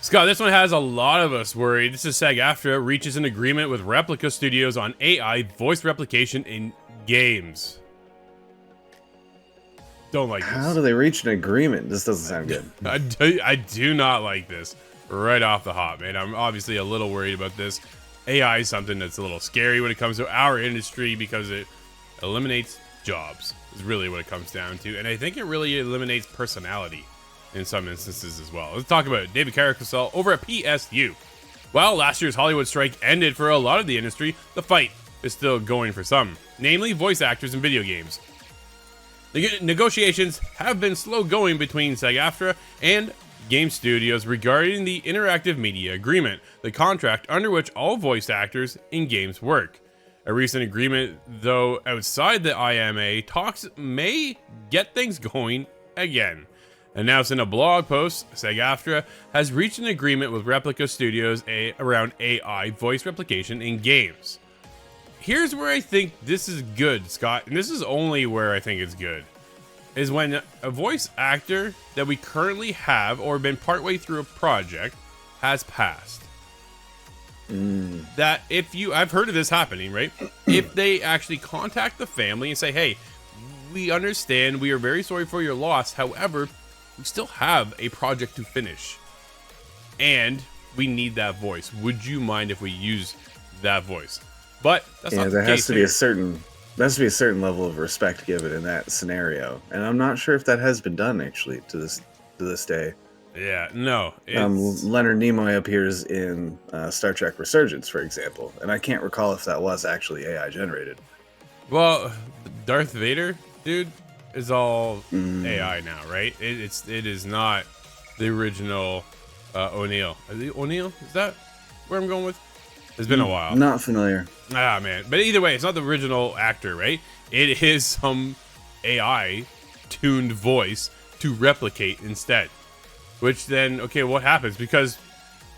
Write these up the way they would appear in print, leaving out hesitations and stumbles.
Scott, this one has a lot of us worried. This is SAG-AFTRA reaches an agreement with Replica Studios on AI voice replication in games. Don't like this. How do they reach an agreement? This doesn't sound good. I do not like this right off the hop, man. I'm obviously a little worried about this. AI is something that's a little scary when it comes to our industry because it eliminates jobs, is really what it comes down to. And I think it really eliminates personality in some instances as well. Let's talk about it. David Caricasel over at PSU. While last year's Hollywood strike ended for a lot of the industry, the fight is still going for some, namely voice actors in video games. The negotiations have been slow going between SAG-AFTRA and game studios regarding the interactive media agreement, the contract under which all voice actors in games work. A recent agreement, though, outside the IMA, talks may get things going again. Announced in a blog post, SAG-AFTRA has reached an agreement with Replica Studios around AI voice replication in games. Here's where I think this is good, Scott, and this is only where I think it's good, is when a voice actor that we currently have or been partway through a project has passed. That if you, I've heard of this happening, right? If they actually contact the family and say, hey, we understand, we are very sorry for your loss, however, we still have a project to finish, and we need that voice. Would you mind if we use that voice? But that's not the there case has to be a certain level of respect given in that scenario, and I'm not sure if that has been done actually to this day. Yeah, no. Leonard Nimoy appears in Star Trek Resurgence, for example, and I can't recall if that was actually AI generated. Well, Darth Vader, dude, is all AI now, right? It is not the original O'Neill. O'Neill? Is that where I'm going with? It's been a while. Not familiar. Ah, man. But either way, it's not the original actor, right? It is some AI tuned voice to replicate instead. Which then, okay, what happens? Because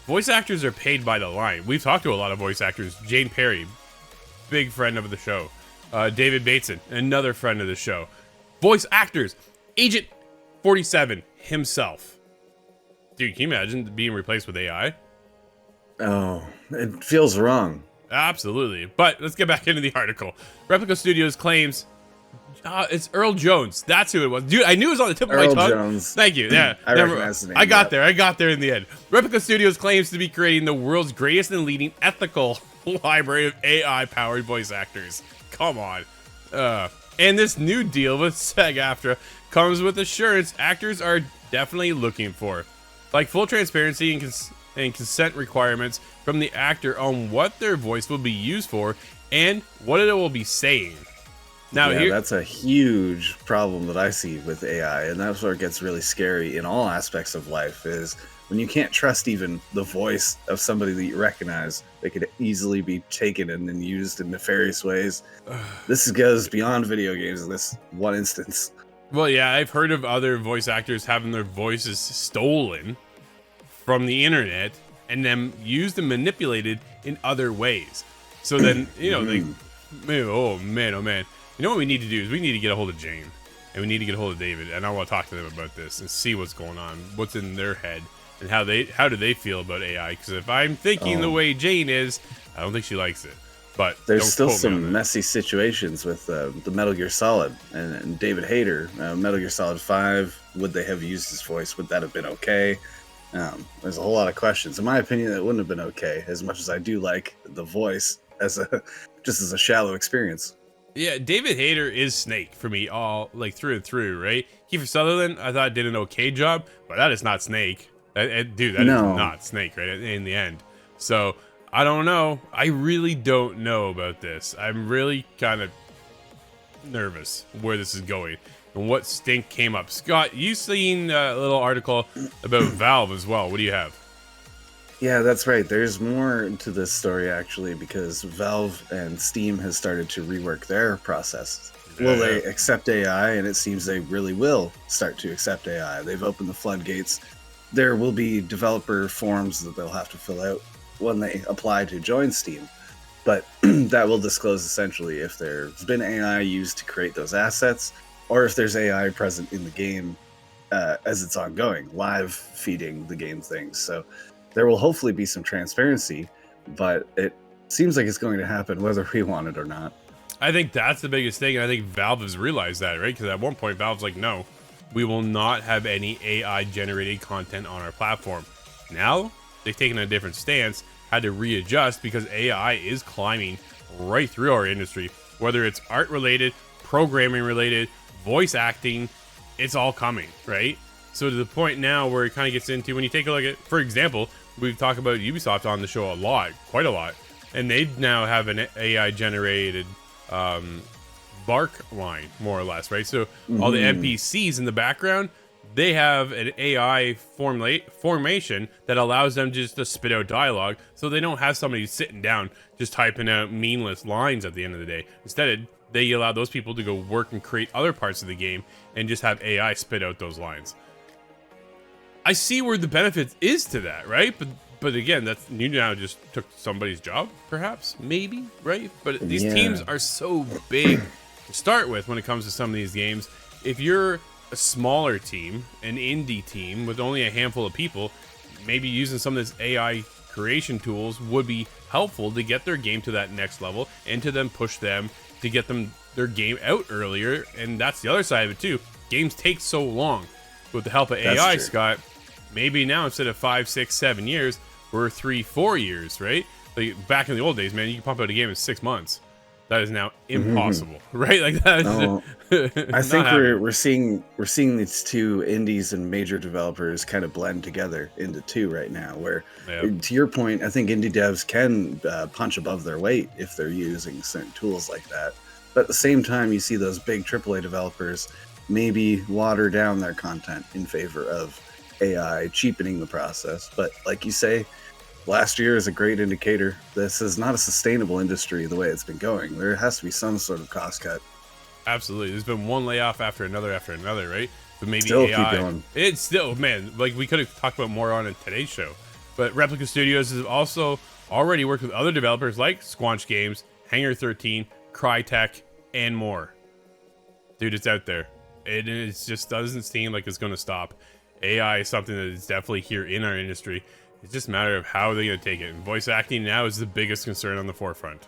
voice actors are paid by the line. We've talked to a lot of voice actors. Jane Perry, big friend of the show. David Bateson, another friend of the show. Voice actors. Agent 47 himself. Dude, can you imagine being replaced with AI? Oh, it feels wrong. Absolutely. But let's get back into the article. Replica Studios claims it's Earl Jones. That's who it was. Dude, I knew it was on the tip of my tongue. Earl Jones. Thank you. Yeah. I recognize the name. I got there. I got there in the end. Replica Studios claims to be creating the world's greatest and leading ethical library of AI-powered voice actors. Come on. And this new deal with SAG-AFTRA comes with assurance actors are definitely looking for, like full transparency and consent requirements from the actor on what their voice will be used for and what it will be saying. Now, yeah, that's a huge problem that I see with AI, and that's where it gets really scary in all aspects of life, is when you can't trust even the voice of somebody that you recognize. They could easily be taken and then used in nefarious ways. This goes beyond video games in this one instance. Well, yeah, I've heard of other voice actors having their voices stolen from the internet and then used and manipulated in other ways. So then, you know, oh man. You know what we need to do is we need to get a hold of Jane and we need to get a hold of David, and I want to talk to them about this and see what's going on, what's in their head, and how do they feel about AI? Because if I'm thinking the way Jane is, I don't think she likes it. But there's still some messy situations with the Metal Gear Solid and David Hayter. Metal Gear Solid 5, would they have used his voice? Would that have been okay? There's a whole lot of questions. In my opinion, it wouldn't have been okay, as much as I do like the voice as a shallow experience. Yeah, David Hayter is Snake for me, all like through and through, right? Kiefer Sutherland, I thought did an okay job, but that is not Snake. Dude, that is not Snake, right? In the end. So, I don't know. I really don't know about this. I'm really kind of nervous where this is going and what stink came up. Scott, you seen a little article about Valve as well. What do you have? Yeah, that's right. There's more to this story, actually, because Valve and Steam has started to rework their process. Will they accept AI? And it seems they really will start to accept AI. They've opened the floodgates. There will be developer forms that they'll have to fill out when they apply to join Steam. But that will disclose essentially if there's been AI used to create those assets, or if there's AI present in the game as it's ongoing, live feeding the game things. So there will hopefully be some transparency, but it seems like it's going to happen whether we want it or not. I think that's the biggest thing, and I think Valve has realized that, right? Because at one point, Valve's like, no, we will not have any AI-generated content on our platform. Now, they've taken a different stance, had to readjust because AI is climbing right through our industry. Whether it's art-related, programming-related, voice acting, it's all coming, right? So to the point now where it kind of gets into, when you take a look at, for example, we've talked about Ubisoft on the show a lot, quite a lot, and they now have an AI-generated bark line, more or less, right? So all the NPCs in the background, they have an AI formation that allows them just to spit out dialogue, so they don't have somebody sitting down just typing out meaningless lines at the end of the day. Instead, they allow those people to go work and create other parts of the game and just have AI spit out those lines. I see where the benefit is to that, right? But again, that's, you now just took somebody's job, perhaps, maybe, right? But these teams are so big to start with when it comes to some of these games. If you're a smaller team, an indie team with only a handful of people, maybe using some of this AI creation tools would be helpful to get their game to that next level and to then push them to get them their game out earlier. And that's the other side of it too. Games take so long. With the help of AI, Scott, maybe now instead of 5, 6, 7 years, we're 3, 4 years, right? Like back in the old days, man, you can pump out a game in 6 months. That is now impossible, right? Like that. I think we're seeing these two indies and major developers kind of blend together into two right now. Where, to your point, I think indie devs can punch above their weight if they're using certain tools like that. But at the same time, you see those big AAA developers maybe water down their content in favor of AI, cheapening the process. But like you say, last year is a great indicator. This is not a sustainable industry the way it's been going. There has to be some sort of cost cut. Absolutely. There's been one layoff after another, right? But maybe still AI. Keep going. It's still, man, like we could have talked about more on in today's show. But Replica Studios has also already worked with other developers like Squanch Games, Hangar 13, Crytek, and more. Dude, it's out there. It just doesn't seem like it's going to stop. AI is something that is definitely here in our industry. It's just a matter of how they're going to take it. And voice acting now is the biggest concern on the forefront.